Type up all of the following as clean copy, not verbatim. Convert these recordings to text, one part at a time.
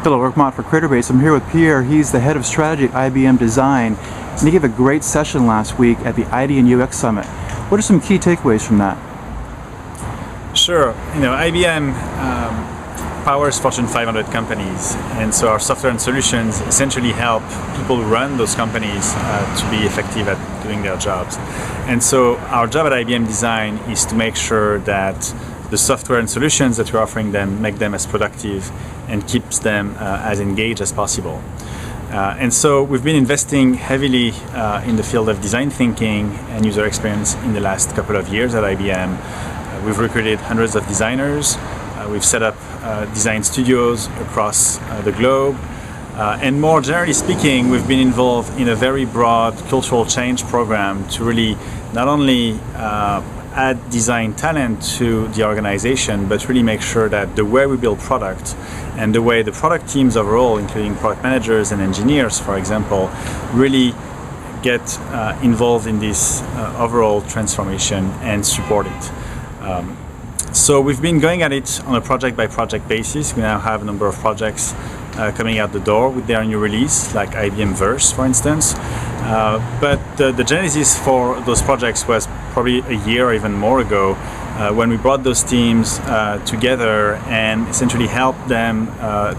Hello, Erick Mott for CreatorBase. I'm here with Pierre. He's the head of strategy at IBM Design, and he gave a great session last week at the ID and UX Summit. What are some key takeaways from that? Sure. IBM powers Fortune 500 companies, and so our software and solutions essentially help people who run those companies to be effective at doing their jobs. And so our job at IBM Design is to make sure that the software and solutions that we're offering them make them as productive and keeps them as engaged as possible. And so we've been investing heavily in the field of design thinking and user experience in the last couple of years at IBM. We've recruited hundreds of designers. We've set up design studios across the globe. And more generally speaking, we've been involved in a very broad cultural change program to really not only add design talent to the organization, but really make sure that the way we build product and the way the product teams overall, including product managers and engineers, for example, really get involved in this overall transformation and support it. So we've been going at it on a project-by-project basis. We now have a number of projects coming out the door with their new release, like IBM Verse, for instance. But the genesis for those projects was probably a year or even more ago, when we brought those teams together and essentially helped them,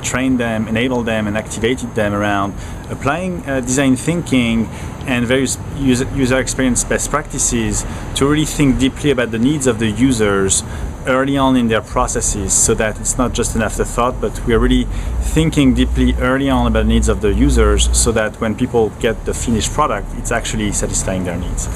train them, enable them, and activated them around applying design thinking and various user experience best practices to really think deeply about the needs of the users early on in their processes, so that it's not just an afterthought, but we are really thinking deeply early on about the needs of the users, so that when people get the finished product, it's actually satisfying their needs.